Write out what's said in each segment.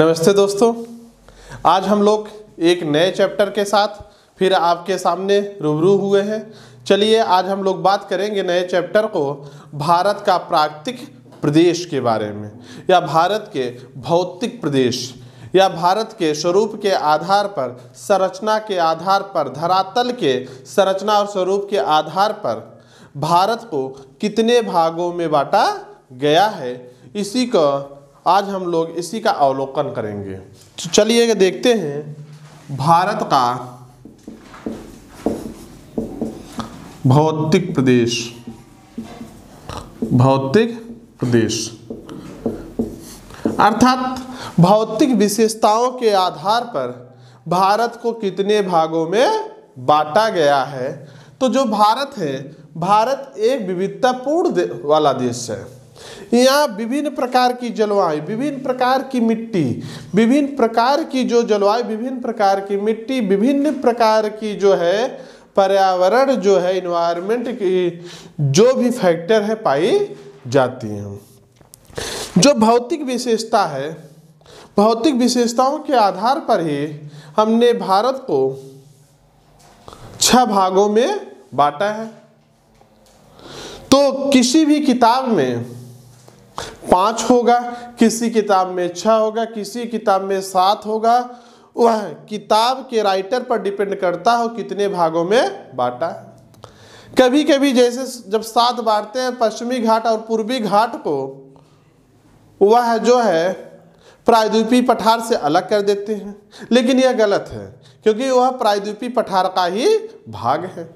नमस्ते दोस्तों, आज हम लोग एक नए चैप्टर के साथ फिर आपके सामने रूबरू हुए हैं। चलिए आज हम लोग बात करेंगे नए चैप्टर को भारत का प्राकृतिक प्रदेश के बारे में, या भारत के भौतिक प्रदेश, या भारत के स्वरूप के आधार पर, संरचना के आधार पर, धरातल के संरचना और स्वरूप के आधार पर भारत को कितने भागों में बांटा गया है, इसी का आज हम लोग इसी का अवलोकन करेंगे। तो चलिए देखते हैं भारत का भौतिक प्रदेश। भौतिक प्रदेश अर्थात भौतिक विशेषताओं के आधार पर भारत को कितने भागों में बांटा गया है। तो जो भारत है, भारत एक विविधतापूर्ण वाला देश है। यहाँ विभिन्न प्रकार की जलवायु, विभिन्न प्रकार की मिट्टी, विभिन्न प्रकार की जो जलवायु, विभिन्न प्रकार की मिट्टी, विभिन्न प्रकार की जो है पर्यावरण, जो है इन्वायरमेंट की जो भी फैक्टर है पाई जाती हैं। जो भौतिक विशेषता है, भौतिक विशेषताओं के आधार पर ही हमने भारत को 6 भागों में बांटा है। तो किसी भी किताब में 5 होगा, किसी किताब में 6 होगा, किसी किताब में 7 होगा। वह किताब के राइटर पर डिपेंड करता हो कितने भागों में बांटा है। कभी कभी जैसे जब 7 बांटते हैं पश्चिमी घाट और पूर्वी घाट को, वह जो है प्रायद्वीपीय पठार से अलग कर देते हैं, लेकिन यह गलत है क्योंकि वह प्रायद्वीपीय पठार का ही भाग है।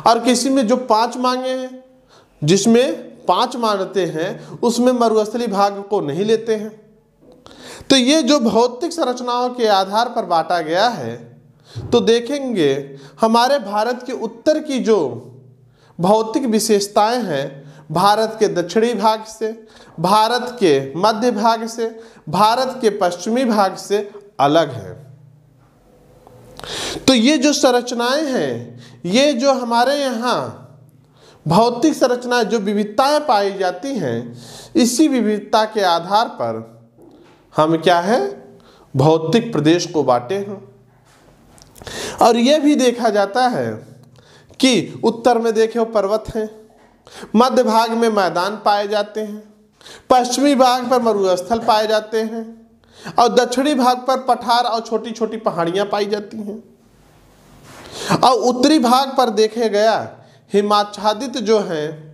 और किसी में जो 5 मांगे हैं, जिसमें 5 मानते हैं, उसमें मरुस्थलीय भाग को नहीं लेते हैं। तो ये जो भौतिक संरचनाओं के आधार पर बांटा गया है, तो देखेंगे हमारे भारत के उत्तर की जो भौतिक विशेषताएं हैं, भारत के दक्षिणी भाग से, भारत के मध्य भाग से, भारत के पश्चिमी भाग से अलग है। तो ये जो संरचनाएं हैं, ये जो हमारे यहाँ भौतिक संरचना, जो विविधताएं पाई जाती हैं, इसी विविधता के आधार पर हम क्या है, भौतिक प्रदेश को बांटे हैं। और यह भी देखा जाता है कि उत्तर में देखे पर्वत हैं, मध्य भाग में मैदान पाए जाते हैं, पश्चिमी भाग पर मरुस्थल पाए जाते हैं, और दक्षिणी भाग पर पठार और छोटी छोटी पहाड़ियां पाई जाती हैं। और उत्तरी भाग पर देखे गया हिमाच्छादित जो हैं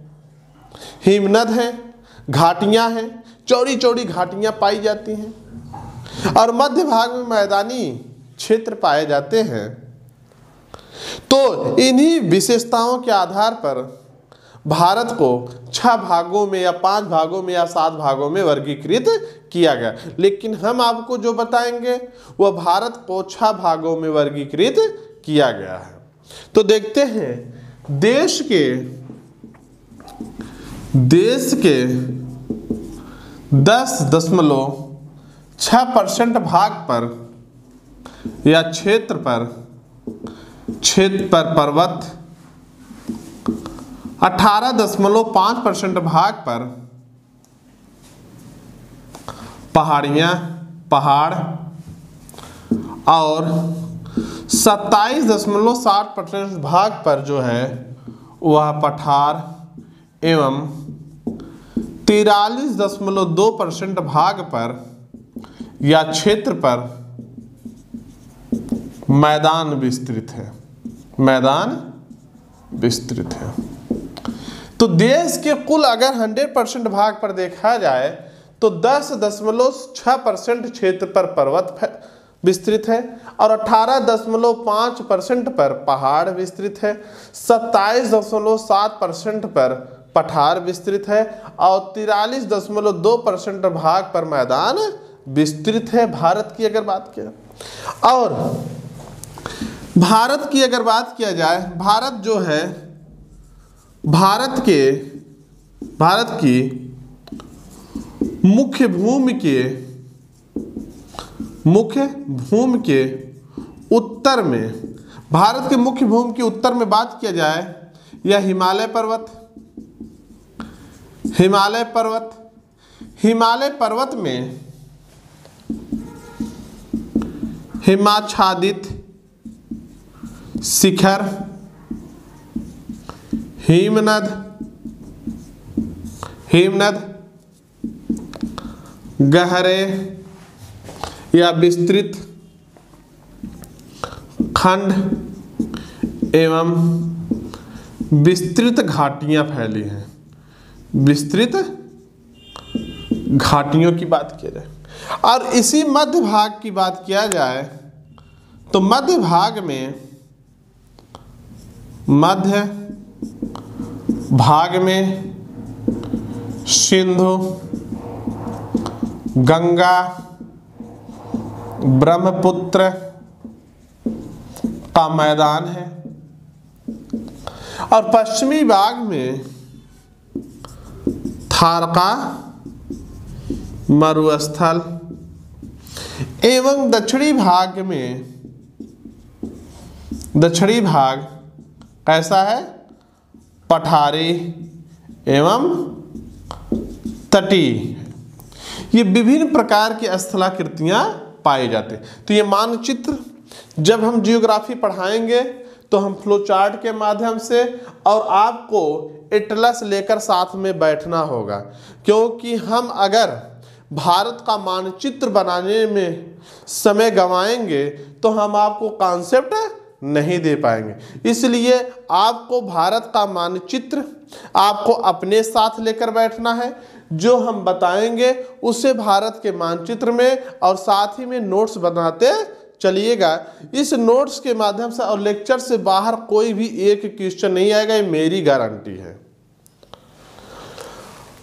हिमनद हैं, घाटियां हैं, चौड़ी चौड़ी घाटियां पाई जाती हैं, और मध्य भाग में मैदानी क्षेत्र पाए जाते हैं। तो इन्हीं विशेषताओं के आधार पर भारत को 6 भागों में या 5 भागों में या 7 भागों में वर्गीकृत किया गया। लेकिन हम आपको जो बताएंगे वह भारत को 6 भागों में वर्गीकृत किया गया है। तो देखते हैं देश के 10.6% भाग पर या क्षेत्र पर पर्वत, 18.5% भाग पर पहाड़ और 27.7% भाग पर जो है वह पठार एवं 43.2% भाग पर या क्षेत्र पर मैदान विस्तृत है। मैदान विस्तृत है। तो देश के कुल अगर 100% भाग पर देखा जाए तो 10.6% क्षेत्र पर पर्वत विस्तृत है, और 18.5% पर पहाड़ विस्तृत है, 27.7% पर पठार विस्तृत है, और 43.2% भाग पर मैदान विस्तृत है। भारत की अगर बात किया, और भारत की अगर बात किया जाए, भारत जो है भारत की मुख्य भूमि के उत्तर में, भारत के मुख्य भूमि के उत्तर में बात किया जाए, यह हिमालय पर्वत हिमालय पर्वत में हिमाच्छादित शिखर, हिमनद, गहरे या विस्तृत खंड एवं विस्तृत घाटियां फैली हैं। विस्तृत घाटियों की बात किया जाए और इसी मध्य भाग की बात किया जाए तो मध्य भाग में सिंधु, गंगा, ब्रह्मपुत्र का मैदान है और पश्चिमी भाग में थार का मरुस्थल एवं दक्षिणी भाग कैसा है? पठारी एवं तटीय। ये विभिन्न प्रकार की स्थलाकृतियां पाई जाती। तो ये मानचित्र जब हम जियोग्राफी पढ़ाएंगे तो हम फ्लो चार्ट के माध्यम से और आपको एटलस लेकर साथ में बैठना होगा, क्योंकि हम अगर भारत का मानचित्र बनाने में समय गंवाएंगे तो हम आपको कॉन्सेप्ट नहीं दे पाएंगे। इसलिए आपको भारत का मानचित्र आपको अपने साथ लेकर बैठना है। जो हम बताएंगे उसे भारत के मानचित्र में और साथ ही में नोट्स बनाते चलिएगा। इस नोट्स के माध्यम से और लेक्चर से बाहर कोई भी एक क्वेश्चन नहीं आएगा, ये मेरी गारंटी है।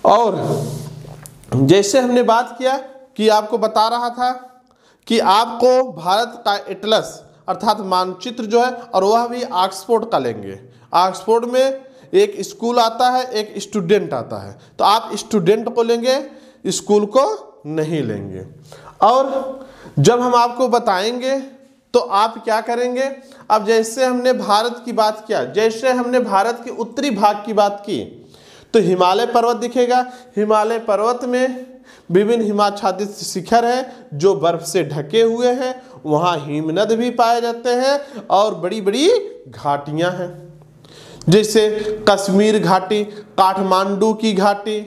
और जैसे हमने बात किया कि आपको बता रहा था कि आपको भारत का एटलस अर्थात मानचित्र जो है और वह भी ऑक्सफोर्ड का लेंगे। ऑक्सफोर्ड में एक स्कूल आता है, एक स्टूडेंट आता है, तो आप स्टूडेंट को लेंगे, स्कूल को नहीं लेंगे। और जब हम आपको बताएंगे तो आप क्या करेंगे? अब जैसे हमने भारत की बात किया, जैसे हमने भारत के उत्तरी भाग की बात की तो हिमालय पर्वत दिखेगा। हिमालय पर्वत में विभिन्न हिमाच्छादित शिखर हैं जो बर्फ से ढके हुए हैं, वहाँ हिमनद भी पाए जाते हैं और बड़ी बड़ी घाटियाँ हैं, जैसे कश्मीर घाटी, काठमांडू की घाटी,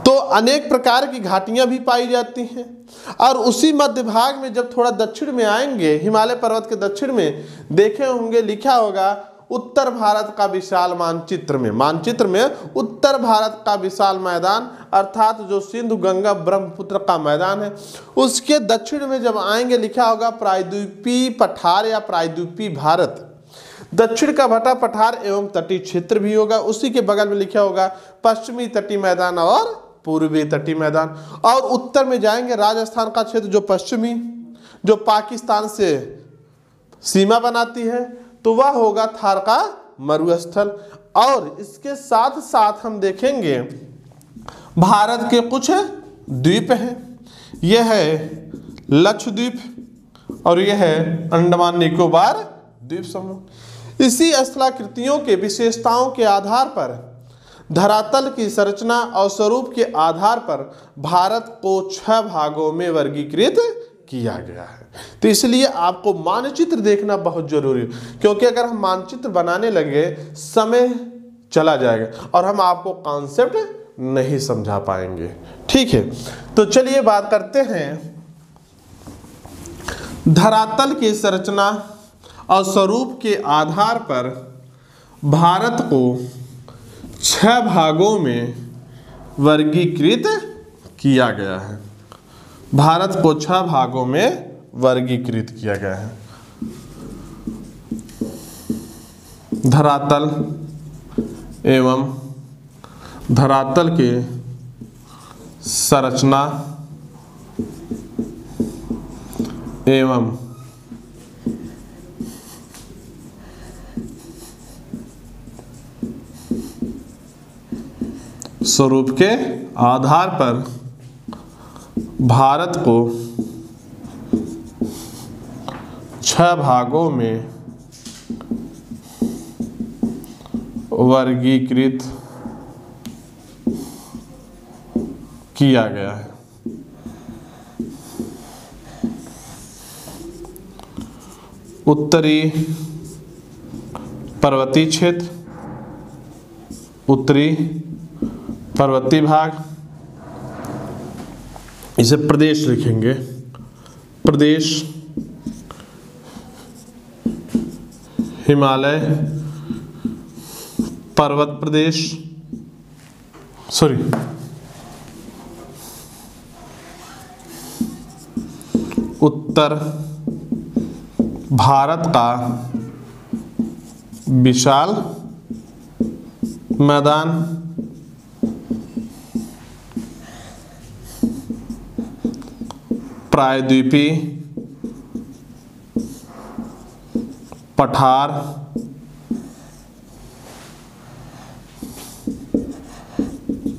तो अनेक प्रकार की घाटियां भी पाई जाती हैं। और उसी मध्य भाग में जब थोड़ा दक्षिण में आएंगे, हिमालय पर्वत के दक्षिण में देखे होंगे लिखा होगा उत्तर भारत का विशाल मानचित्र में उत्तर भारत का विशाल मैदान अर्थात जो सिंधु गंगा ब्रह्मपुत्र का मैदान है, उसके दक्षिण में जब आएंगे लिखा होगा प्रायद्वीपीय पठार या प्रायद्वीपीय भारत। दक्षिण का भटा पठार एवं तटीय क्षेत्र भी होगा। उसी के बगल में लिखा होगा पश्चिमी तटीय मैदान और पूर्वी तटीय मैदान। और उत्तर में जाएंगे राजस्थान का क्षेत्र जो पश्चिमी, जो पाकिस्तान से सीमा बनाती है, तो वह होगा थार का मरुस्थल। और इसके साथ साथ हम देखेंगे भारत के कुछ द्वीप हैं। यह है लक्षद्वीप और यह है अंडमान निकोबार द्वीप समूह। इसी स्थलाकृतियों के विशेषताओं के आधार पर, धरातल की संरचना और स्वरूप के आधार पर भारत को 6 भागों में वर्गीकृत किया गया है। तो इसलिए आपको मानचित्र देखना बहुत जरूरी है, क्योंकि अगर हम मानचित्र बनाने लगे समय चला जाएगा और हम आपको कॉन्सेप्ट नहीं समझा पाएंगे। ठीक है, तो चलिए बात करते हैं धरातल की संरचना और स्वरूप के आधार पर भारत को 6 भागों में वर्गीकृत किया गया है। भारत को 6 भागों में वर्गीकृत किया गया है। धरातल एवं धरातल के संरचना एवं स्वरूप के आधार पर भारत को 6 भागों में वर्गीकृत किया गया है। उत्तरी पर्वतीय क्षेत्र, उत्तरी पर्वतीय भाग, इसे प्रदेश लिखेंगे, प्रदेश, हिमालय पर्वत प्रदेश, उत्तर भारत का विशाल मैदान, प्रायद्वीपीय पठार,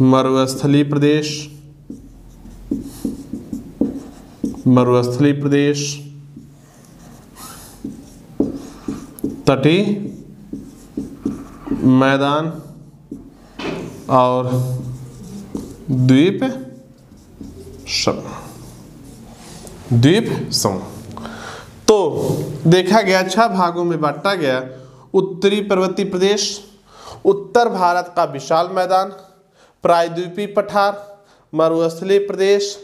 मरुस्थलीय प्रदेश, मरुस्थलीय प्रदेश, तटीय मैदान और द्वीप समूह। तो देखा गया 6 भागों में बांटा गया। उत्तरी पर्वतीय प्रदेश, उत्तर भारत का विशाल मैदान, प्रायद्वीपीय पठार, मरुस्थलीय प्रदेश,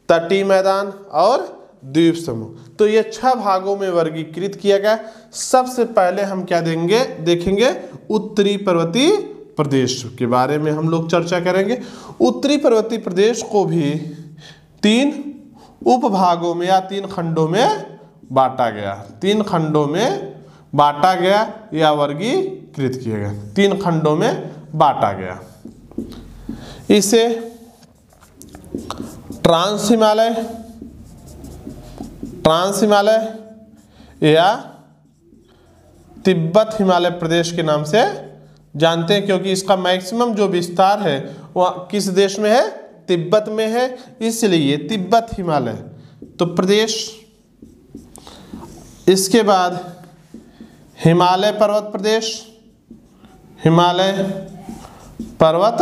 तटीय मैदान और द्वीप समूह। तो ये 6 भागों में वर्गीकृत किया गया। सबसे पहले हम क्या देखेंगे उत्तरी पर्वतीय प्रदेश के बारे में हम लोग चर्चा करेंगे। उत्तरी पर्वतीय प्रदेश को भी 3 उपभागों में या 3 खंडों में बांटा गया, 3 खंडों में बांटा गया या वर्गीकृत किया गया, 3 खंडों में बांटा गया। इसे ट्रांस हिमालय या तिब्बत हिमालय प्रदेश के नाम से जानते हैं, क्योंकि इसका मैक्सिमम जो विस्तार है वह किस देश में है, तिब्बत में है, इसलिए तिब्बत हिमालय तो प्रदेश। इसके बाद हिमालय पर्वत प्रदेश, हिमालय पर्वत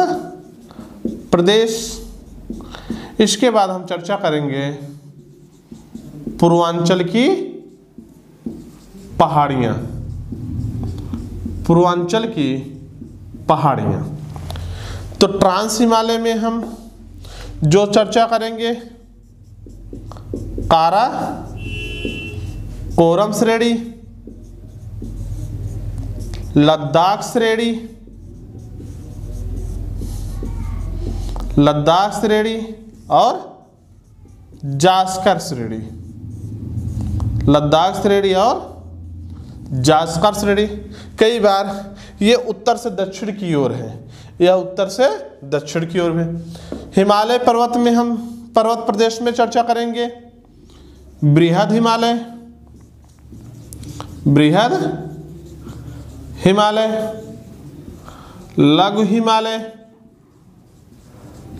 प्रदेश। इसके बाद हम चर्चा करेंगे पूर्वांचल की पहाड़ियाँ, पूर्वांचल की पहाड़ियाँ। तो ट्रांस हिमालय में हम जो चर्चा करेंगे कारा कोरम श्रेणी, लद्दाख श्रेणी, लद्दाख श्रेणी और जास्कर श्रेणी, लद्दाख श्रेणी और जास्कर श्रेणी। कई बार ये उत्तर से दक्षिण की ओर है, यह उत्तर से दक्षिण की ओर है। हिमालय पर्वत में हम पर्वत प्रदेश में चर्चा करेंगे बृहद हिमालय, बृहद हिमालय, लघु हिमालय,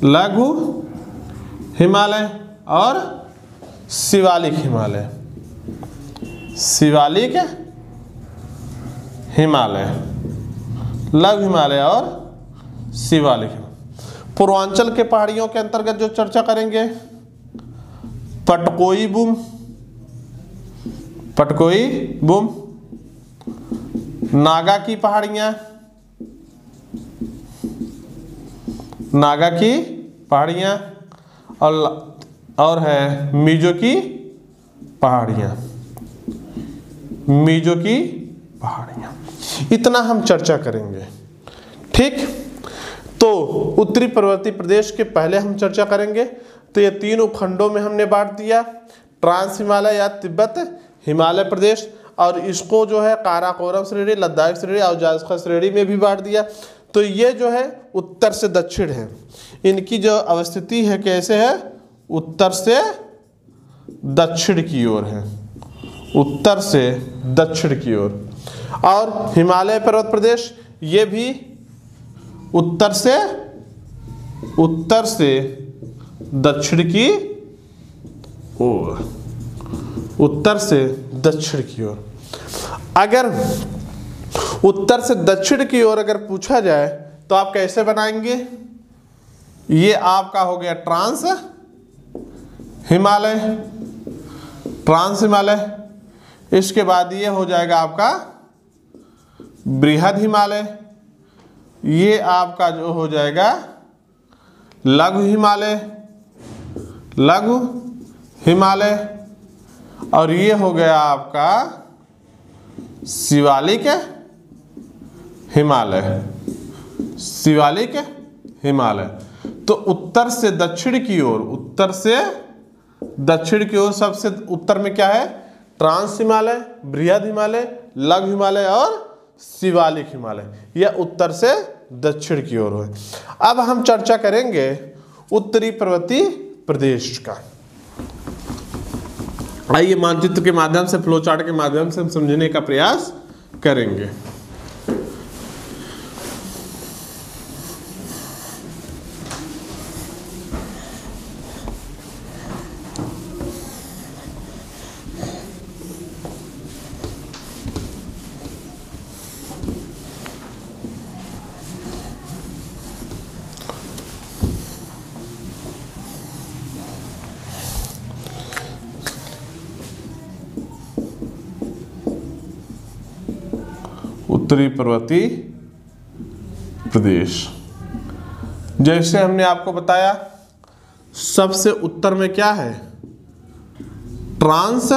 लघु हिमालय और शिवालिक हिमालय, शिवालिक हिमालय, लघु हिमालय और शिवालिक। पूर्वांचल के पहाड़ियों के अंतर्गत जो चर्चा करेंगे पटकोई बूम, पटकोई बूम, नागा की पहाड़ियाँ, नागा की पहाड़ियाँ और है मिजो की पहाड़ियाँ, मिजो की पहाड़ियाँ। इतना हम चर्चा करेंगे, ठीक। तो उत्तरी पर्वतीय प्रदेश के पहले हम चर्चा करेंगे। तो ये 3 उपखंडों में हमने बांट दिया, ट्रांस हिमालय या तिब्बत हिमालय प्रदेश, और इसको जो है काराकोरम श्रेणी, लद्दाख श्रेणी और जास्कर श्रेणी में भी बांट दिया। तो ये जो है उत्तर से दक्षिण है, इनकी जो अवस्थिति है कैसे है, उत्तर से दक्षिण की ओर है, उत्तर से दक्षिण की ओर। और हिमालय पर्वत प्रदेश ये भी उत्तर से दक्षिण की ओर, उत्तर से दक्षिण की ओर। अगर उत्तर से दक्षिण की ओर अगर पूछा जाए तो आप कैसे बनाएंगे, ये आपका हो गया ट्रांस हिमालय, ट्रांस हिमालय। इसके बाद ये हो जाएगा आपका बृहद हिमालय, ये आपका जो हो जाएगा लघु हिमालय, लघु हिमालय, और ये हो गया आपका शिवालिक हिमालय, शिवालिक हिमालय। तो उत्तर से दक्षिण की ओर, उत्तर से दक्षिण की ओर सबसे उत्तर में क्या है? ट्रांस हिमालय, बृहद हिमालय, लघु हिमालय और शिवालिक हिमालय। यह उत्तर से दक्षिण की ओर है। अब हम चर्चा करेंगे उत्तरी पर्वतीय प्रदेश का। आइए मानचित्र के माध्यम से, फ्लो चार्ट के माध्यम से हम समझने का प्रयास करेंगे। उत्तरी पर्वतीय प्रदेश, जैसे हमने आपको बताया सबसे उत्तर में क्या है? ट्रांस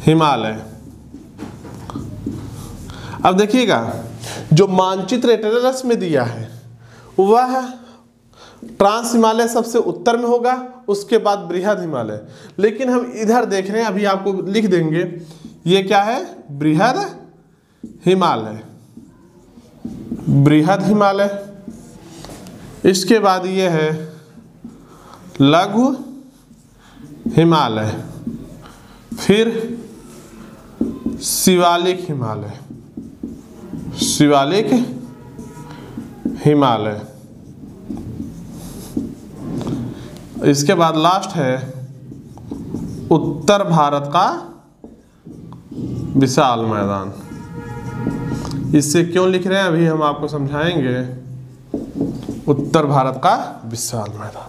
हिमालय। अब देखिएगा जो मानचित्र एटलस में दिया है वह ट्रांस हिमालय सबसे उत्तर में होगा, उसके बाद बृहद हिमालय। लेकिन हम इधर देख रहे हैं, अभी आपको लिख देंगे, ये क्या है? बृहद हिमालय, बृहद हिमालय। इसके बाद ये है लघु हिमालय, फिर शिवालिक हिमालय, शिवालिक हिमालय। इसके बाद लास्ट है उत्तर भारत का विशाल मैदान। इससे क्यों लिख रहे हैं अभी हम आपको समझाएंगे। उत्तर भारत का विशाल मैदान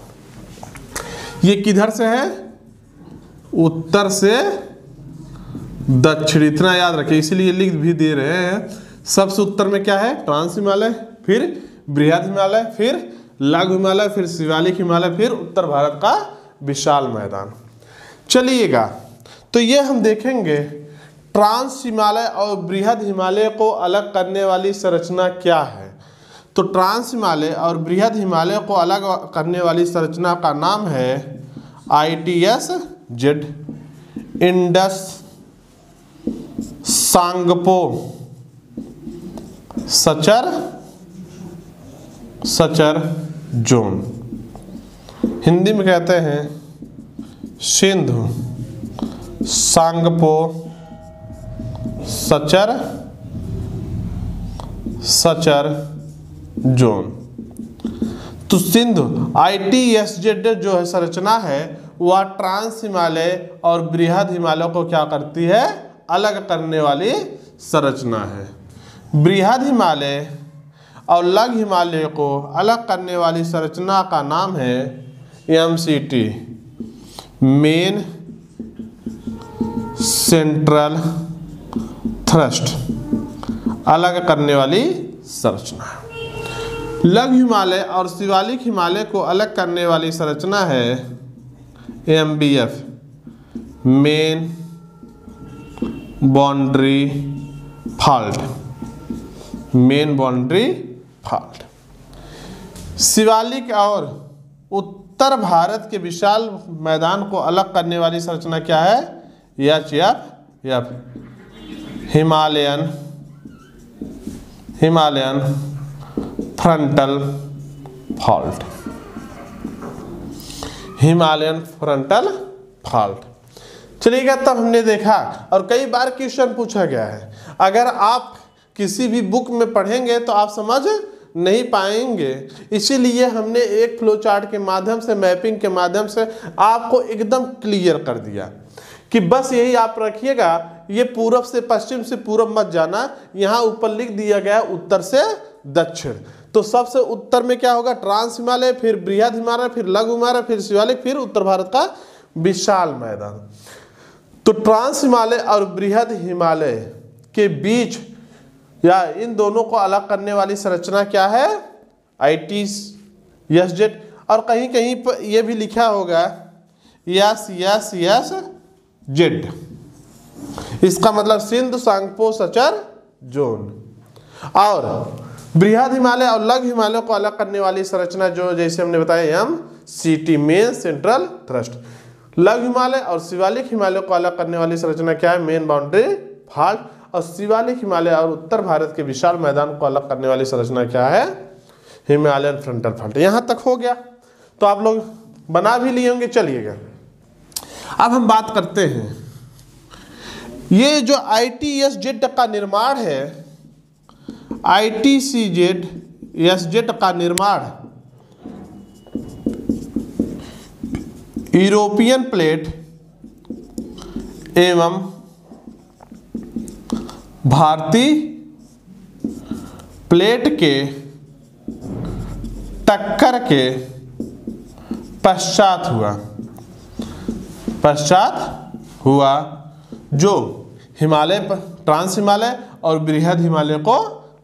ये किधर से है? उत्तर से दक्षिण, इतना याद रखिए, इसीलिए लिख भी दे रहे हैं। सबसे उत्तर में क्या है? ट्रांस हिमालय, फिर बृहद हिमालय, फिर लघु हिमालय, फिर शिवालिक हिमालय, फिर उत्तर भारत का विशाल मैदान। चलिएगा, तो ये हम देखेंगे ट्रांस हिमालय और बृहद हिमालय को अलग करने वाली संरचना क्या है। तो ट्रांस हिमालय और बृहद हिमालय को अलग करने वाली संरचना का नाम है ITS-Z, Indus Tsangpo suture suture zone. Hindi में कहते हैं Sindhu Tsangpo suture suture zone. तो सिंधु ITS-Z जो है संरचना है वह ट्रांस हिमालय और बृहद हिमालय को क्या करती है? अलग करने वाली संरचना है। बृहद हिमालय और लघु हिमालय को अलग करने वाली संरचना का नाम है MCT, मेन सेंट्रल थ्रस्ट, अलग करने वाली संरचना। लघु हिमालय और शिवालिक हिमालय को अलग करने वाली संरचना है MBF, main boundary fault, main boundary fault. Shivalik और उत्तर भारत के विशाल मैदान को अलग करने वाली संरचना क्या है? HF, Himalayan frontal fault, Himalayan frontal fault. चलिएगा, तब हमने देखा और कई बार क्वेश्चन पूछा गया है। अगर आप किसी भी बुक में पढ़ेंगे तो आप समझ नहीं पाएंगे, इसीलिए हमने एक फ्लो चार्ट के माध्यम से, मैपिंग के माध्यम से आपको एकदम क्लियर कर दिया कि बस यही आप रखिएगा, ये पूरब से पश्चिम से पूरब मत जाना। यहाँ ऊपर लिख दिया गया उत्तर से दक्षिण। तो सबसे उत्तर में क्या होगा? ट्रांस हिमालय, फिर बृहद हिमालय, फिर लघु हिमालय, फिर शिवालिक, फिर उत्तर भारत का विशाल मैदान। तो ट्रांस हिमालय और बृहद हिमालय के बीच या इन दोनों को अलग करने वाली संरचना क्या है? ITS-Z। और कहीं कहीं पर यह भी लिखा होगा SSZ। इसका मतलब सिंधु सांगपो सचर जोन। और बृहद हिमालय और लघु हिमालय को अलग करने वाली संरचना जो जैसे हमने बताया MCT, मेन सेंट्रल थ्रस्ट। लघु हिमालय और शिवालिक हिमालय को अलग करने वाली संरचना क्या है? Main boundary fault. और शिवालिक हिमालय और उत्तर भारत के विशाल मैदान को अलग करने वाली संरचना क्या है? Himalayan frontal fault. यहां तक हो गया, तो आप लोग बना भी लिए होंगे। चलिएगा अब हम बात करते हैं, ये जो ITS-Z का निर्माण है, ITCZ-Z का निर्माण यूरोपियन प्लेट एवं भारतीय प्लेट के टक्कर के पश्चात हुआ जो हिमालय पर ट्रांस हिमालय और बृहद हिमालय को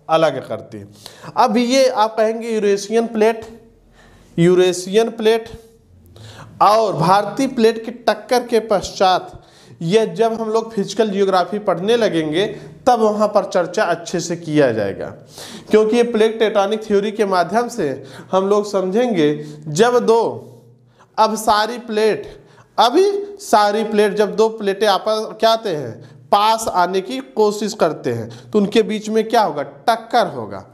अलग करती है। अब ये आप कहेंगे यूरेशियन प्लेट और भारतीय प्लेट की टक्कर के पश्चात, यह जब हम लोग फिजिकल जियोग्राफी पढ़ने लगेंगे तब वहाँ पर चर्चा अच्छे से किया जाएगा, क्योंकि ये प्लेट टेक्टोनिक थ्योरी के माध्यम से हम लोग समझेंगे जब सारी प्लेट जब दो प्लेटें आपस क्या आते हैं, पास आने की कोशिश करते हैं, तो उनके बीच में क्या होगा? टक्कर होगा।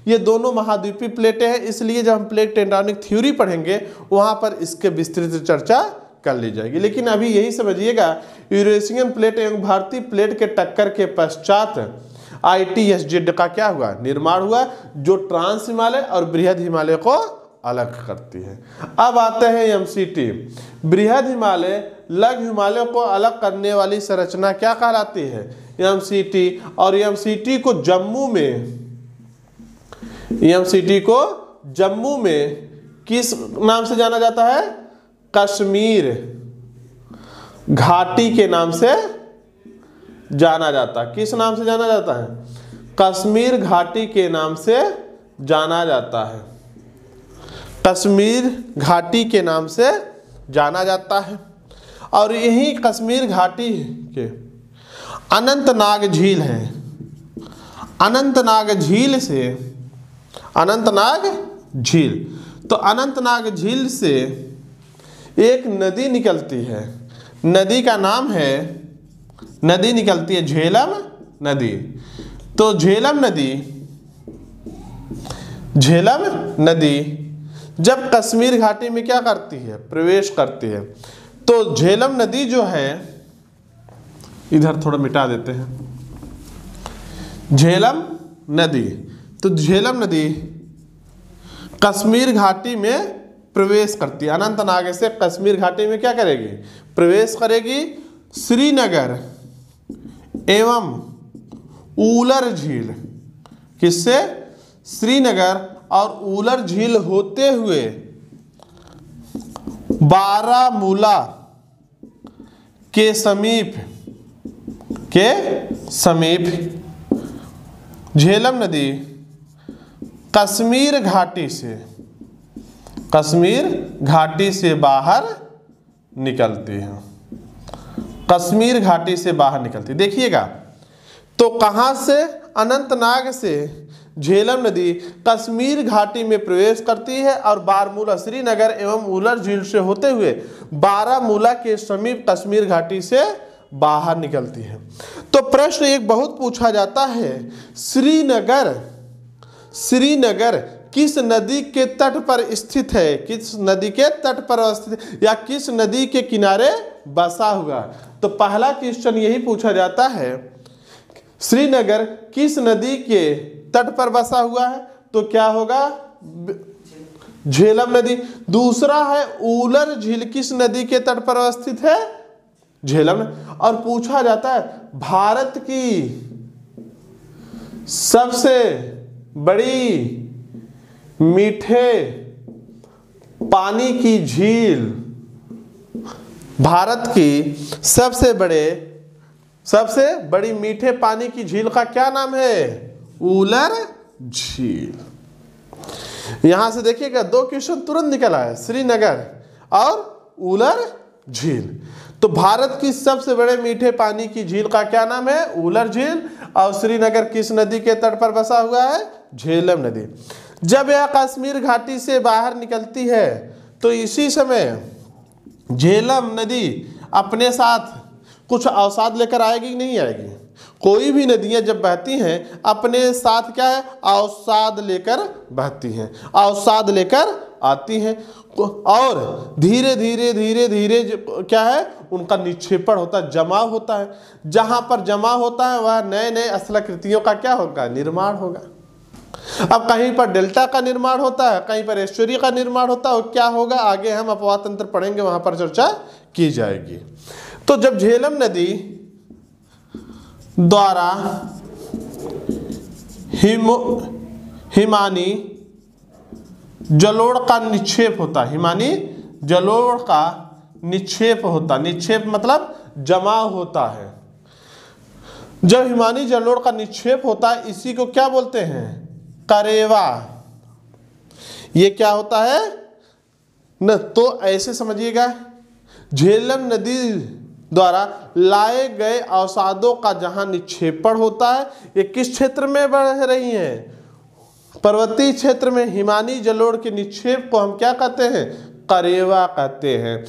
ये दोनों महाद्वीपीय प्लेटें हैं, इसलिए जब हम प्लेट टेक्टोनिक थ्योरी पढ़ेंगे वहाँ पर इसके विस्तृत चर्चा कर ली जाएगी। लेकिन अभी यही समझिएगा, यूरेशियन प्लेट एवं भारतीय प्लेट के टक्कर के पश्चात ITS-Z का क्या हुआ? निर्माण हुआ, जो ट्रांस हिमालय और बृहद हिमालय को अलग करती है। अब आते हैं MCT। बृहद हिमालय लघु हिमालय को अलग करने वाली संरचना क्या कहलाती है? MCT। और MCT को जम्मू में किस नाम से जाना जाता है? कश्मीर घाटी के नाम से जाना जाता है। किस नाम से जाना जाता है? कश्मीर घाटी के नाम से जाना जाता है। कश्मीर घाटी के नाम से जाना जाता है। और यही कश्मीर घाटी के अनंतनाग झील है। अनंतनाग झील, तो अनंतनाग झील से एक नदी निकलती है। नदी का नाम है, नदी निकलती है झेलम नदी। तो झेलम नदी जब कश्मीर घाटी में क्या करती है? प्रवेश करती है। तो झेलम नदी जो है, इधर थोड़ा मिटा देते हैं, झेलम नदी, तो झेलम नदी कश्मीर घाटी में प्रवेश करती है। अनंतनाग से कश्मीर घाटी में क्या करेगी? प्रवेश करेगी। श्रीनगर एवं ऊलर झील, किससे? श्रीनगर और ऊलर झील होते हुए बारामूला के समीप झेलम नदी कश्मीर घाटी से बाहर निकलती है। कश्मीर घाटी से बाहर निकलती, देखिएगा। तो कहां से? अनंतनाग से झेलम नदी कश्मीर घाटी में प्रवेश करती है और बारामूला, श्रीनगर एवं ऊलर झील से होते हुए बारामूला के समीप कश्मीर घाटी से बाहर निकलती है। तो प्रश्न एक बहुत पूछा जाता है, श्रीनगर किस नदी के तट पर स्थित है? किस नदी के तट पर स्थित या किस नदी के किनारे बसा हुआ? तो पहला क्वेश्चन यही पूछा जाता है, श्रीनगर किस नदी के तट पर बसा हुआ है? तो क्या होगा? झेलम नदी। दूसरा है ऊलर झील किस नदी के तट पर अवस्थित है? झेलम। और पूछा जाता है भारत की सबसे बड़ी मीठे पानी की झील भारत की सबसे बड़ी मीठे पानी की झील का क्या नाम है? उलर झील। यहां से देखिएगा 2 क्वेश्चन तुरंत निकल आया, श्रीनगर और उलर झील। तो भारत की सबसे बड़े मीठे पानी की झील का क्या नाम है? उलर झील। और श्रीनगर किस नदी के तट पर बसा हुआ है? झेलम नदी। जब यह कश्मीर घाटी से बाहर निकलती है तो इसी समय झेलम नदी अपने साथ कुछ अवसाद लेकर आएगी कि नहीं आएगी? कोई भी नदियां जब बहती हैं अपने साथ क्या है? अवसाद लेकर बहती हैं, अवसाद लेकर आती हैं और धीरे धीरे क्या है? उनका निक्षेपण होता है, जमाव होता है। जहां पर जमा होता है वह नए नए स्थलाकृतियों का क्या होगा? निर्माण होगा। अब कहीं पर डेल्टा का निर्माण होता है, कहीं पर एस्चुरी का निर्माण होता है, क्या होगा आगे हम अपवाह तंत्र पढ़ेंगे, वहां पर चर्चा की जाएगी। तो जब झेलम नदी द्वारा हिमानी जलोढ़ का निक्षेप होता, हिमानी जलोढ़ का निक्षेप होता, निक्षेप मतलब जमाव होता है। जब हिमानी जलोढ़ का निक्षेप होता है इसी को क्या बोलते हैं? करेवा। ये क्या होता है न? तो ऐसे समझिएगा, झेलम नदी द्वारा लाए गए अवसादों का जहां निक्षेपण होता है, ये किस क्षेत्र में बढ़ रही हैं? पर्वतीय क्षेत्र में। हिमानी जलोढ़ के निक्षेप को हम क्या कहते हैं? करेवा कहते हैं।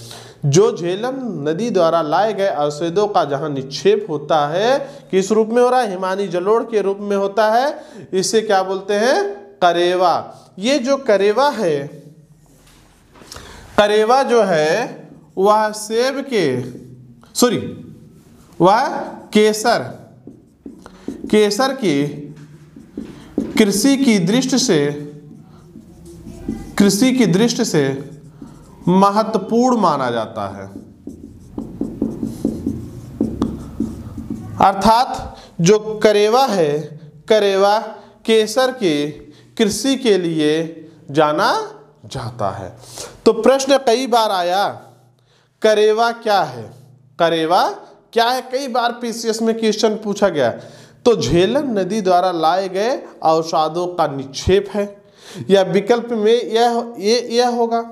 जो झेलम नदी द्वारा लाए गए अवसादों का जहां निक्षेप होता है, किस रूप में हो रहा है? हिमानी जलोढ़ के रूप में होता है। इसे क्या बोलते हैं? करेवा। ये जो करेवा है, करेवा जो है वह सेब के वह केसर की कृषि की दृष्टि से महत्वपूर्ण माना जाता है। अर्थात जो करेवा है, करेवा केसर की कृषि के लिए जाना जाता है। तो प्रश्न कई बार आया, करेवा क्या है? करेवा क्या है? कई बार पीसीएस में क्वेश्चन पूछा गया। तो झेलम नदी द्वारा लाए गए अवसादों का निक्षेप है, या विकल्प में यह होगा,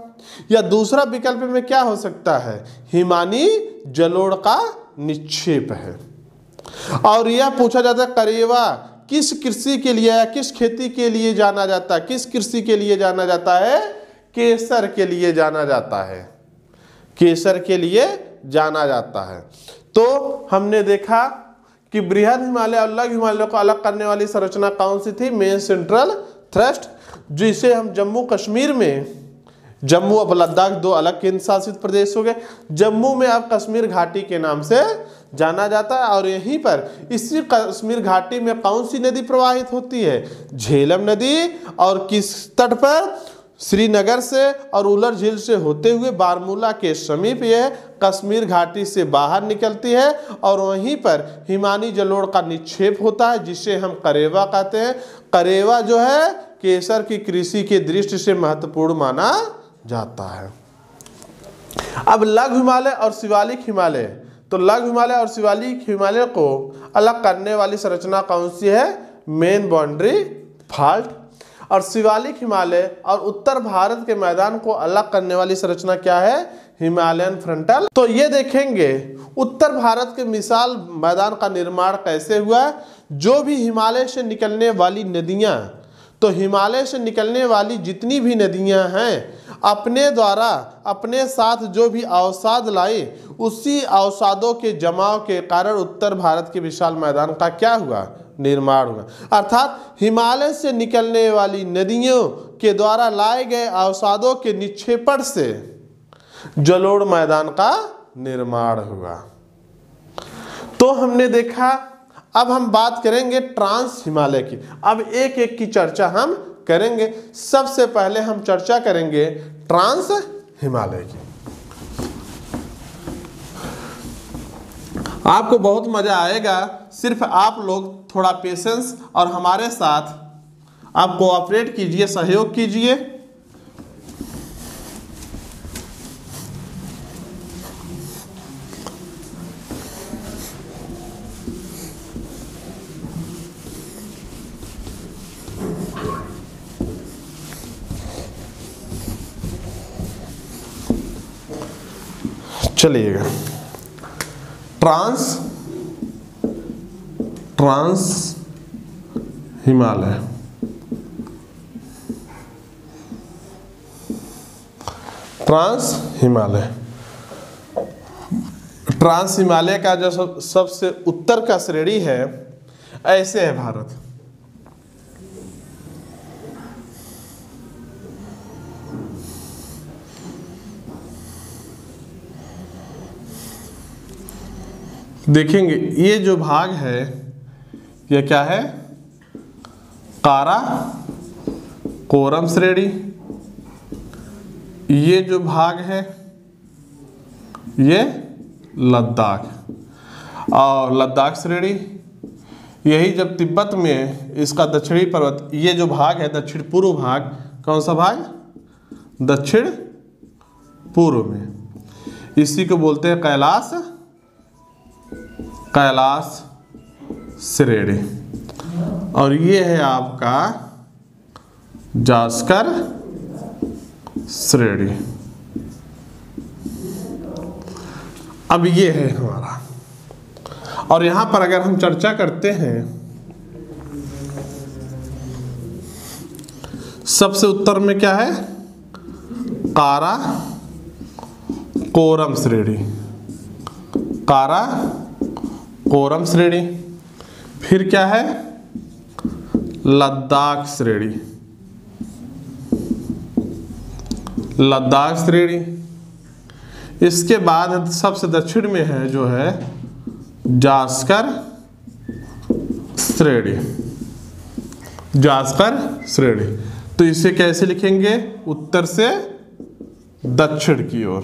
या दूसरा विकल्प में क्या हो सकता है? हिमानी जलोढ़ का निक्षेप है। और यह पूछा जाता है करेवा किस कृषि के लिए या किस खेती के लिए जाना जाता है? किस कृषि के लिए जाना जाता है? केसर के लिए जाना जाता है, केसर के लिए जाना जाता है। तो हमने देखा कि बृहद हिमालय और लघु हिमालय को अलग करने वाली संरचना कौन सी थी? मेन सेंट्रल थ्रस्ट, जिसे हम जम्मू कश्मीर में, जम्मू और लद्दाख 2 अलग केंद्र शासित प्रदेश हो गए। जम्मू में अब कश्मीर घाटी के नाम से जाना जाता है। और यहीं पर इसी कश्मीर घाटी में कौन सी नदी प्रवाहित होती है? झेलम नदी। और किस तट पर? श्रीनगर से और उलर झील से होते हुए बारमूला के समीप यह कश्मीर घाटी से बाहर निकलती है और वहीं पर हिमानी जलोढ़ का निक्षेप होता है, जिसे हम करेवा कहते हैं। करेवा जो है केसर की कृषि के दृष्टि से महत्वपूर्ण माना जाता है। अब लघु हिमालय और शिवालिक हिमालय, तो लघु हिमालय और शिवालिक हिमालय को अलग करने वाली संरचना कौन सी है? Main boundary fault. और शिवालिक हिमालय और उत्तर भारत के मैदान को अलग करने वाली संरचना क्या है? Himalayan frontal. तो ये देखेंगे उत्तर भारत के विशाल मैदान का निर्माण कैसे हुआ। जो भी हिमालय से निकलने वाली नदियां, तो हिमालय से निकलने वाली जितनी भी नदियां हैं अपने द्वारा अपने साथ जो भी अवसाद लाए, उसी अवसादों के जमाव के कारण उत्तर भारत के विशाल मैदान का क्या हुआ? निर्माण हुआ। अर्थात हिमालय से निकलने वाली नदियों के द्वारा लाए गए अवसादों के निक्षेपण से जलोढ़ मैदान का निर्माण हुआ। तो हमने देखा। अब हम बात करेंगे ट्रांस हिमालय की। अब एक एक की चर्चा हम करेंगे। सबसे पहले हम चर्चा करेंगे ट्रांस हिमालय की। आपको बहुत मजा आएगा, सिर्फ आप लोग थोड़ा पेशेंस और हमारे साथ आप कोऑपरेट कीजिए, सहयोग कीजिए। चलिएगा, ट्रांस हिमालय, ट्रांस हिमालय का जो सबसे उत्तर का श्रेणी है, ऐसे है भारत। देखेंगे ये जो भाग है ये क्या है, काराकोरम श्रेणी। ये जो भाग है ये लद्दाख, और लद्दाख श्रेणी यही जब तिब्बत में इसका दक्षिणी पर्वत, ये जो भाग है दक्षिण पूर्व भाग, कौन सा भाग, दक्षिण पूर्व में, इसी को बोलते हैं कैलाश श्रेणी। और ये है आपका जास्कर श्रेणी। अब ये है हमारा, और यहां पर अगर हम चर्चा करते हैं, सबसे उत्तर में क्या है, काराकोरम श्रेणी, काराकोरम श्रेणी। फिर क्या है, लद्दाख श्रेणी, लद्दाख श्रेणी। इसके बाद सबसे दक्षिण में है जो है जास्कर श्रेणी, जास्कर श्रेणी। तो इसे कैसे लिखेंगे, उत्तर से दक्षिण की ओर,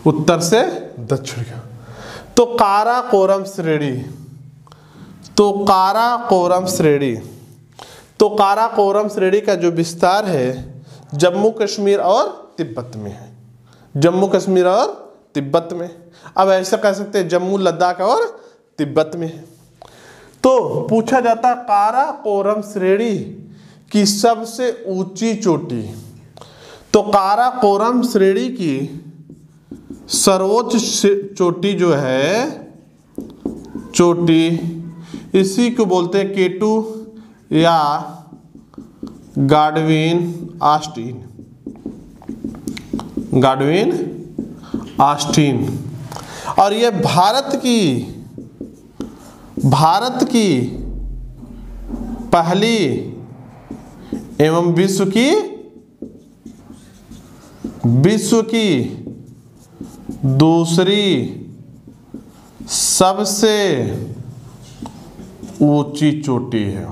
उत्तर से दक्षिण की ओर। तो काराकोरम श्रेणी, तो काराकोरम श्रेणी, तो काराकोरम श्रेणी का जो विस्तार है जम्मू कश्मीर और तिब्बत में है, जम्मू कश्मीर और तिब्बत में। अब ऐसा कह सकते हैं जम्मू, लद्दाख और तिब्बत में है। तो पूछा जाता काराकोरम श्रेणी की सबसे ऊंची चोटी, तो काराकोरम श्रेणी की सर्वोच्च चोटी जो है, चोटी, इसी को बोलते हैं K2 या गाडविन ऑस्टिन, गाडविन ऑस्टिन। और ये भारत की पहली एवं विश्व की दूसरी सबसे ऊंची चोटी है।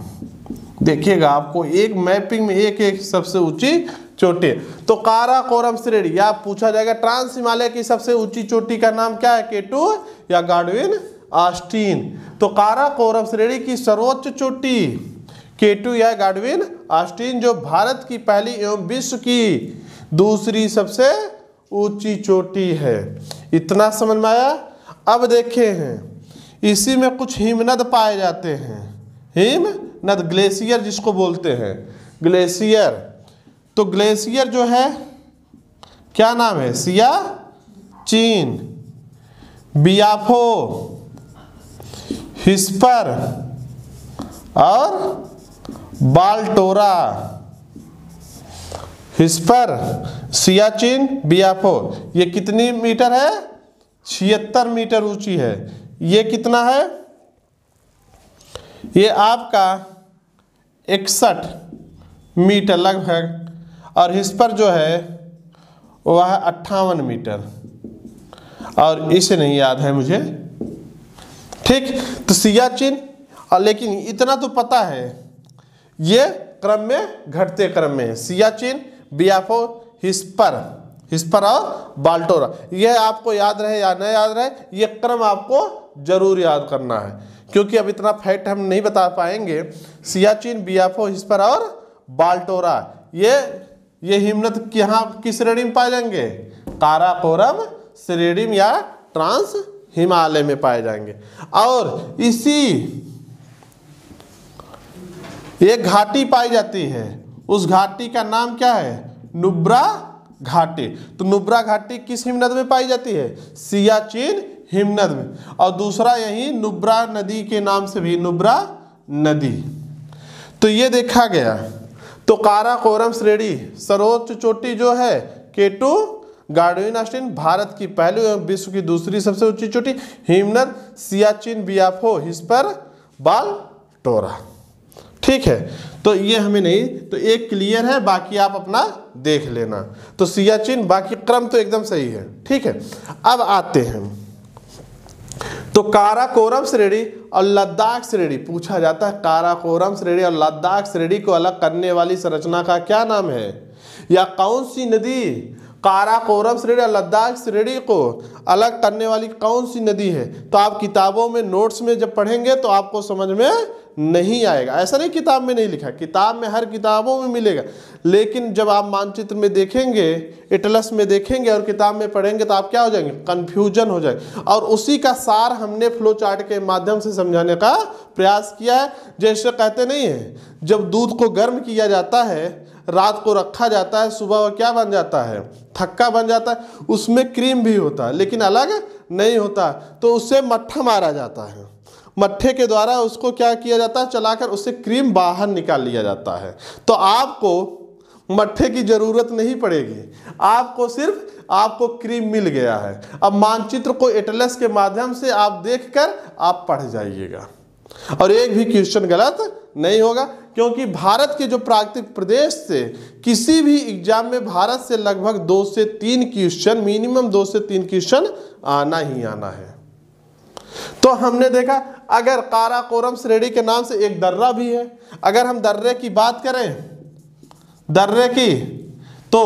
देखिएगा आपको एक मैपिंग में एक सबसे ऊंची चोटी है। तो काराकोरम श्रेणी, या पूछा जाएगा ट्रांस हिमालय की सबसे ऊंची चोटी का नाम क्या है, K2 या गाडविन ऑस्टिन। तो काराकोरम श्रेणी की सर्वोच्च चोटी K2 या गाडविन ऑस्टिन, जो भारत की पहली एवं विश्व की दूसरी सबसे ऊंची चोटी है। इतना समझ में आया। अब देखे हैं इसी में कुछ हिमनद पाए जाते हैं, हिमनद, ग्लेशियर जिसको बोलते हैं, ग्लेशियर। तो ग्लेशियर जो है क्या नाम है, सियाचिन, बियाफो, हिस्पर और बाल्टोरा। हिस्पर, सियाचिन, बियाफो, ये कितनी मीटर है, 76 मीटर ऊंची है। ये कितना है, ये आपका 61 मीटर लगभग। और हिस्पर जो है वह 58 मीटर, और इसे नहीं याद है मुझे, ठीक। तो सियाचिन, लेकिन इतना तो पता है ये क्रम में, घटते क्रम में, सियाचिन, बियाफो, हिस्पर और बाल्टोरा। यह आपको याद रहे या नहीं याद रहे, ये क्रम आपको जरूर याद करना है, क्योंकि अब इतना फैक्ट हम नहीं बता पाएंगे। सियाचिन, बियाफो, हिस्पर और बाल्टोरा, ये हिमनद यहाँ किस श्रेणी में पाए जाएंगे, काराकोरम श्रेणी में या ट्रांस हिमालय में पाए जाएंगे। और इसी एक घाटी पाई जाती है, उस घाटी का नाम क्या है, नुब्रा घाटी। तो नुब्रा घाटी किस हिमनद में पाई जाती है? सियाचिन हिमनद में। और दूसरा यही नुब्रा नदी के नाम से भी नुब्रा नदी। तो ये देखा गया। तो काराकोरम श्रेणी सर्वोच्च चोटी जो है K2 गार्डुइन ऑस्टिन, भारत की पहली एवं विश्व की दूसरी सबसे ऊंची चोटी हिमनद सियाचिन बियाफो हिस्पर बालटोरा। ठीक है, तो ये हमें नहीं, तो एक क्लियर है, बाकी आप अपना देख लेना। तो सियाचिन, बाकी क्रम तो एकदम सही है। ठीक है, अब आते हैं तो काराकोरम श्रेणी और लद्दाख श्रेणी पूछा जाता है। काराकोरम श्रेणी और लद्दाख श्रेणी को अलग करने वाली संरचना का क्या नाम है, या कौन सी नदी काराकोरम श्रेणी और लद्दाख श्रेणी को अलग करने वाली कौन सी नदी है? तो आप किताबों में नोट्स में जब पढ़ेंगे तो आपको समझ में नहीं आएगा। ऐसा नहीं किताब में नहीं लिखा, किताब में हर किताबों में मिलेगा, लेकिन जब आप मानचित्र में देखेंगे, एटलस में देखेंगे और किताब में पढ़ेंगे तो आप क्या हो जाएंगे? कंफ्यूजन हो जाएगा। और उसी का सार हमने फ्लो चार्ट के माध्यम से समझाने का प्रयास किया है। जैसे कहते नहीं है, जब दूध को गर्म किया जाता है, रात को रखा जाता है, सुबह वो क्या बन जाता है? थक्का बन जाता है। उसमें क्रीम भी होता है लेकिन अलग नहीं होता, तो उससे मट्ठा मारा जाता है। मट्ठे के द्वारा उसको क्या किया जाता है? चलाकर उससे क्रीम बाहर निकाल लिया जाता है। तो आपको मट्ठे की जरूरत नहीं पड़ेगी, आपको क्रीम मिल गया है। अब मानचित्र को एटलस के माध्यम से आप देखकर आप पढ़ जाइएगा और एक भी क्वेश्चन गलत नहीं होगा, क्योंकि भारत के जो प्राकृतिक प्रदेश से किसी भी एग्जाम में भारत से लगभग 2 से 3 क्वेश्चन, मिनिमम 2 से 3 क्वेश्चन आना ही आना है। तो हमने देखा, अगर काराकोरम श्रेणी के नाम से एक दर्रा भी है। अगर हम दर्रे की बात करें, दर्रे की, तो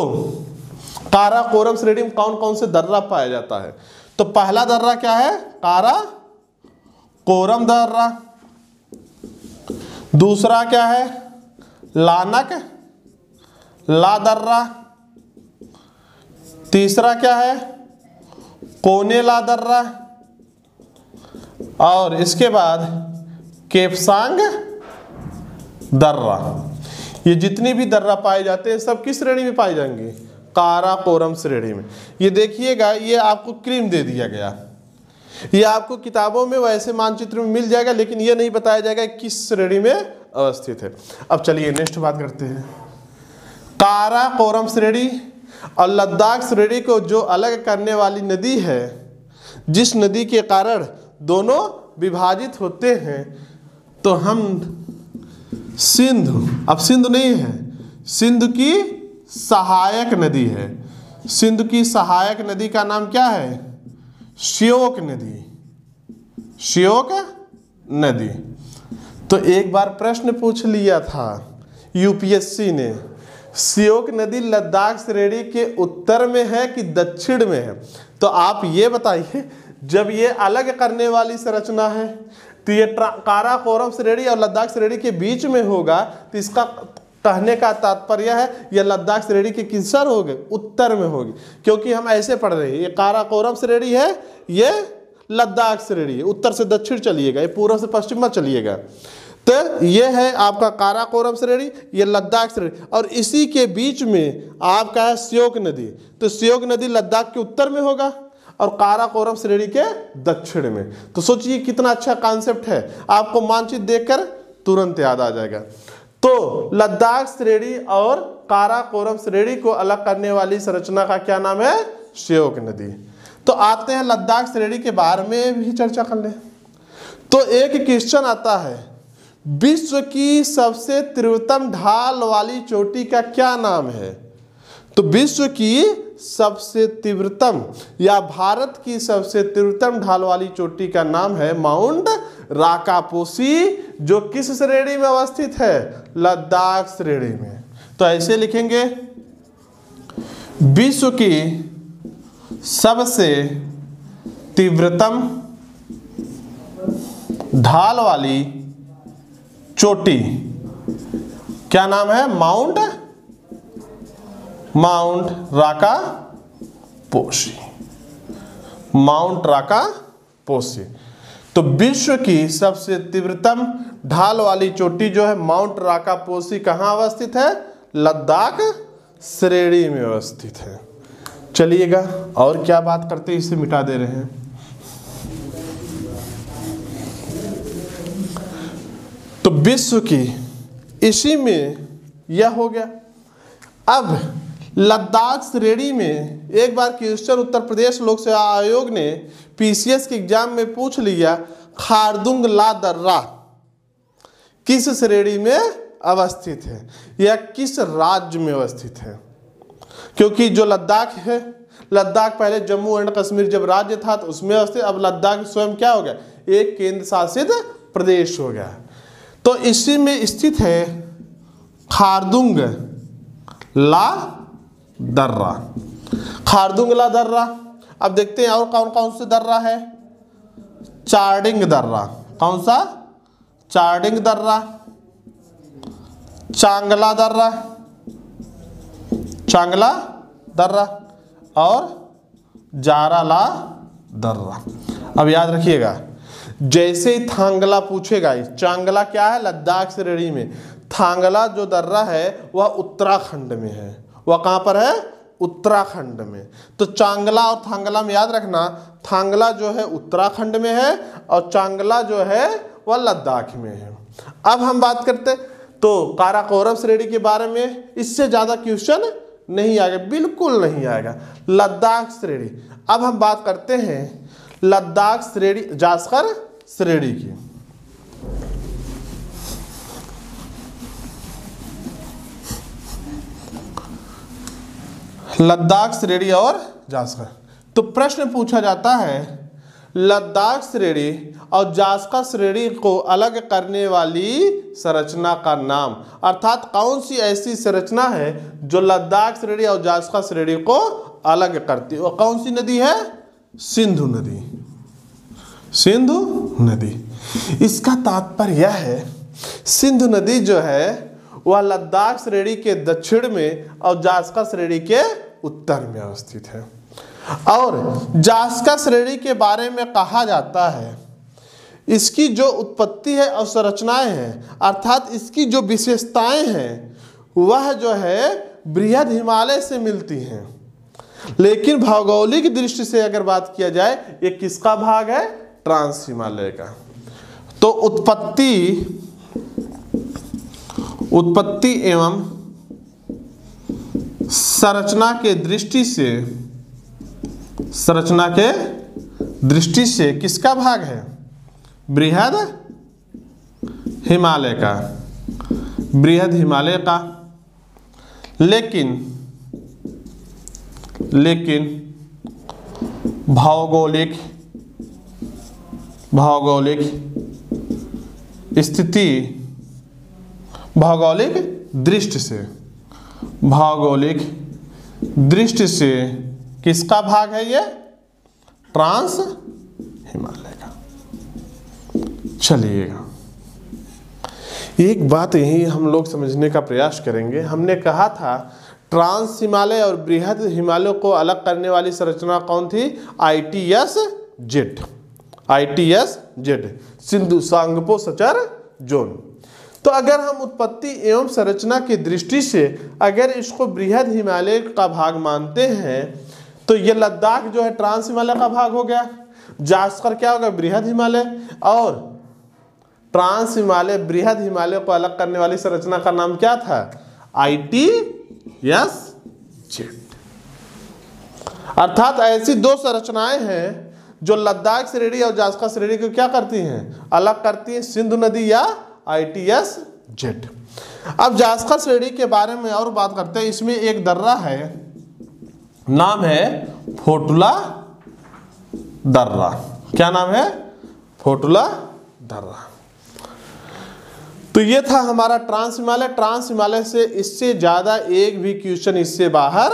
काराकोरम श्रेणी में कौन कौन से दर्रा पाया जाता है? तो पहला दर्रा क्या है? काराकोरम दर्रा। दूसरा क्या है? लानक ला दर्रा। तीसरा क्या है? कोनेला दर्रा। और इसके बाद केपसांग दर्रा। ये जितनी भी दर्रा पाए जाते हैं सब किस श्रेणी में पाए जाएंगे? काराकोरम श्रेणी में। ये देखिएगा, ये आपको क्रीम दे दिया गया, ये आपको किताबों में वैसे मानचित्र में मिल जाएगा, लेकिन ये नहीं बताया जाएगा किस श्रेणी में अवस्थित है। अब चलिए नेक्स्ट बात करते हैं। काराकोरम श्रेणी और लद्दाख श्रेणी को जो अलग करने वाली नदी है, जिस नदी के कारण दोनों विभाजित होते हैं, तो हम सिंधु, अब सिंधु नहीं है, सिंधु की सहायक नदी है। सिंधु की सहायक नदी का नाम क्या है? श्योक नदी। श्योक नदी। तो एक बार प्रश्न पूछ लिया था यूपीएससी ने, श्योक नदी लद्दाख श्रेणी के उत्तर में है कि दक्षिण में है? तो आप ये बताइए, जब ये अलग करने वाली संरचना है तो ये काराकोरम श्रेणी और लद्दाख श्रेणी के बीच में होगा, तो इसका कहने का तात्पर्य है यह लद्दाख श्रेणी के किस सर होगी? उत्तर में होगी, क्योंकि हम ऐसे पढ़ रहे हैं, ये काराकोरम श्रेणी है, ये लद्दाख श्रेणी है। उत्तर से दक्षिण चलिएगा, ये पूर्व से पश्चिम में चलिएगा। तो ये है आपका काराकोरम श्रेणी, ये लद्दाख श्रेणी, और इसी के बीच में आपका है श्योक नदी। तो श्योक नदी लद्दाख के उत्तर में होगा और काराकोरम श्रेणी के दक्षिण में। तो सोचिए कितना अच्छा कॉन्सेप्ट है, आपको मानचित्र देखकर तुरंत याद आ जाएगा। तो लद्दाख श्रेणी और काराकोरम श्रेणी को अलग करने वाली संरचना का क्या नाम है? श्योक नदी। तो आते हैं लद्दाख श्रेणी के बारे में भी चर्चा कर ले। तो एक क्वेश्चन आता है, विश्व की सबसे तीव्रतम ढाल वाली चोटी का क्या नाम है? तो विश्व की सबसे तीव्रतम या भारत की सबसे तीव्रतम ढाल वाली चोटी का नाम है माउंट राकापोसी, जो किस श्रेणी में अवस्थित है? लद्दाख श्रेणी में। तो ऐसे लिखेंगे, विश्व की सबसे तीव्रतम ढाल वाली चोटी क्या नाम है? माउंट राकापोसी। माउंट राकापोसी। तो विश्व की सबसे तीव्रतम ढाल वाली चोटी जो है माउंट राकापोसी कहाँ अवस्थित है? लद्दाख श्रेणी में अवस्थित है। चलिएगा और क्या बात करते हैं, इसे मिटा दे रहे हैं। तो विश्व की इसी में यह हो गया। अब लद्दाख श्रेणी में एक बार क्वेश्चन उत्तर प्रदेश लोक सेवा आयोग ने पीसीएस के एग्जाम में पूछ लिया, खारदुंग ला दर्रा किस श्रेणी में अवस्थित है या किस राज्य में अवस्थित है। क्योंकि जो लद्दाख है, लद्दाख पहले जम्मू एंड कश्मीर जब राज्य था तो उसमें अवस्थित, अब लद्दाख स्वयं क्या हो गया, एक केंद्र शासित प्रदेश हो गया। तो इसी में स्थित है खारदुंग ला दर्रा। खारदुंग ला दर्रा। अब देखते हैं और कौन कौन से दर्रा है। चार्डिंग दर्रा, कौन सा, चार्डिंग दर्रा, चांगला दर्रा, चांगला दर्रा और जाराला दर्रा। अब याद रखिएगा, जैसे ही थांगला पूछेगा, चांगला क्या है, लद्दाख श्रेणी में, थांगला जो दर्रा है वह उत्तराखंड में है। वह कहाँ पर है, उत्तराखंड में। तो चांगला और थांगला में याद रखना, थांगला जो है उत्तराखंड में है और चांगला जो है वह लद्दाख में है। अब हम बात करते तो काराकोरम श्रेणी के बारे में, इससे ज़्यादा क्वेश्चन नहीं आएगा, बिल्कुल नहीं आएगा। लद्दाख श्रेणी। अब हम बात करते हैं लद्दाख श्रेणी, जास्कर श्रेणी की। लद्दाख श्रेणी और जास्कर। तो प्रश्न पूछा जाता है, लद्दाख श्रेणी और जास्कर श्रेणी को अलग करने वाली संरचना का नाम, अर्थात कौन सी ऐसी संरचना है जो लद्दाख श्रेणी और जास्कर श्रेणी को अलग करती है। वो कौन सी नदी है, सिंधु नदी। सिंधु नदी। इसका तात्पर्य यह है, सिंधु नदी जो है वह लद्दाख श्रेणी के दक्षिण में और जास्कर श्रेणी के उत्तर में अवस्थित है। और जास्कर श्रेणी के बारे में कहा जाता है, इसकी जो उत्पत्ति है और संरचनाएं हैं, अर्थात इसकी जो विशेषताएं हैं वह जो है बृहद हिमालय से मिलती हैं। लेकिन भौगोलिक दृष्टि से अगर बात किया जाए, ये किसका भाग है, ट्रांस हिमालय का। तो उत्पत्ति एवं संरचना के दृष्टि से किसका भाग है, बृहद हिमालय का, बृहद हिमालय का। लेकिन भौगोलिक स्थिति, भौगोलिक दृष्टि से किसका भाग है ये, ट्रांस हिमालय का। चलिएगा, एक बात यही हम लोग समझने का प्रयास करेंगे। हमने कहा था ट्रांस हिमालय और बृहद हिमालय को अलग करने वाली संरचना कौन थी, ITS-Z, सिंधु सांगपो सचर जोन। तो अगर हम उत्पत्ति एवं संरचना की दृष्टि से अगर इसको बृहद हिमालय का भाग मानते हैं तो ये लद्दाख जो है ट्रांस हिमालय का भाग हो गया, जास्कर क्या होगा, बृहद हिमालय, और ट्रांस हिमालय बृहद हिमालय को अलग करने वाली संरचना का नाम क्या था, ITS-Z। अर्थात ऐसी दो संरचनाएं हैं जो लद्दाख श्रेणी और जास्कर श्रेणी को क्या करती हैं, अलग करती हैं, सिंधु नदी या ITS-Z। अब जास्कर श्रेणी के बारे में और बात करते हैं। इसमें एक दर्रा है, नाम है फोटुला दर्रा। क्या नाम है, फोटुला दर्रा। तो ये था हमारा ट्रांस हिमालय। ट्रांस हिमालय से इससे ज्यादा एक भी क्वेश्चन इससे बाहर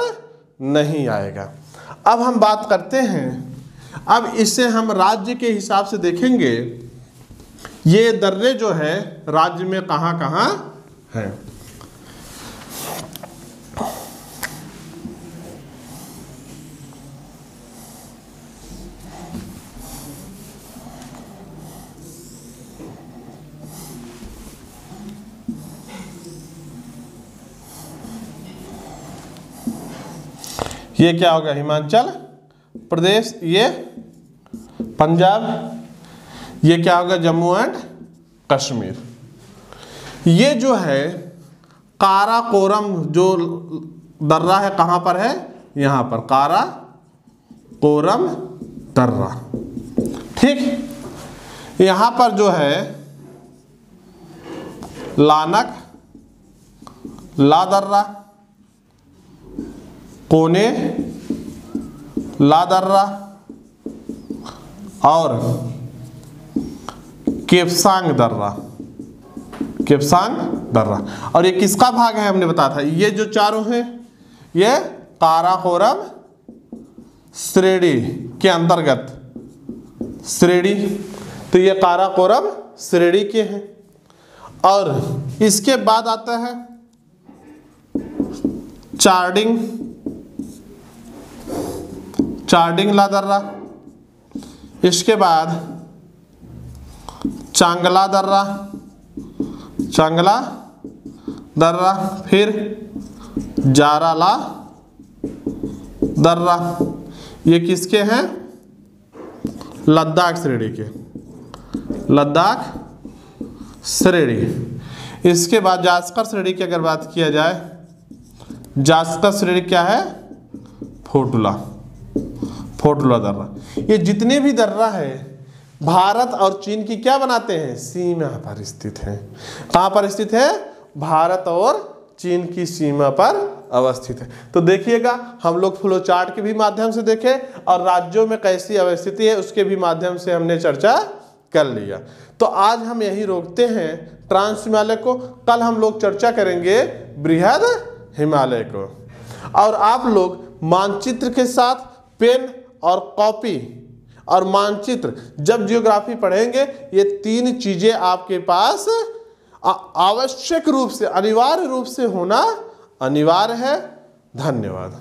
नहीं आएगा। अब हम बात करते हैं, अब इसे हम राज्य के हिसाब से देखेंगे, ये दर्रे जो है राज्य में कहाँ कहाँ है। ये क्या होगा, हिमाचल प्रदेश, ये पंजाब, ये क्या होगा, जम्मू एंड कश्मीर। ये जो है काराकोरम जो दर्रा है कहाँ पर है, यहाँ पर काराकोरम दर्रा। ठीक, यहाँ पर जो है लानक ला दर्रा, कोने ला दर्रा और केपसांग दर्रा, केपसांग दर्रा। और ये किसका भाग है हमने बताया था, ये जो चारों हैं ये काराकोरम श्रेणी के अंतर्गत, श्रेणी, तो ये काराकोरम श्रेणी के हैं। और इसके बाद आता है चार्डिंग, चार्डिंग ला दर्रा, इसके बाद चांगला दर्रा, चांगला दर्रा, फिर जाराला दर्रा। ये किसके हैं, लद्दाख श्रेणी के, लद्दाख श्रेणी। इसके बाद जास्कर श्रेणी की अगर बात किया जाए, जास्कर श्रेणी क्या है, फोटुला, फोटुला दर्रा। ये जितने भी दर्रा है भारत और चीन की क्या बनाते हैं, सीमा पर स्थित हैं। कहाँ पर स्थित है, भारत और चीन की सीमा पर अवस्थित है। तो देखिएगा हम लोग फ्लो चार्ट के भी माध्यम से देखे और राज्यों में कैसी अवस्थिति है उसके भी माध्यम से हमने चर्चा कर लिया। तो आज हम यही रोकते हैं ट्रांस हिमालय को, कल हम लोग चर्चा करेंगे बृहद हिमालय को। और आप लोग मानचित्र के साथ पेन और कॉपी और मानचित्र जब जियोग्राफी पढ़ेंगे, ये तीन चीजें आपके पास आवश्यक रूप से, अनिवार्य रूप से होना अनिवार्य है। धन्यवाद।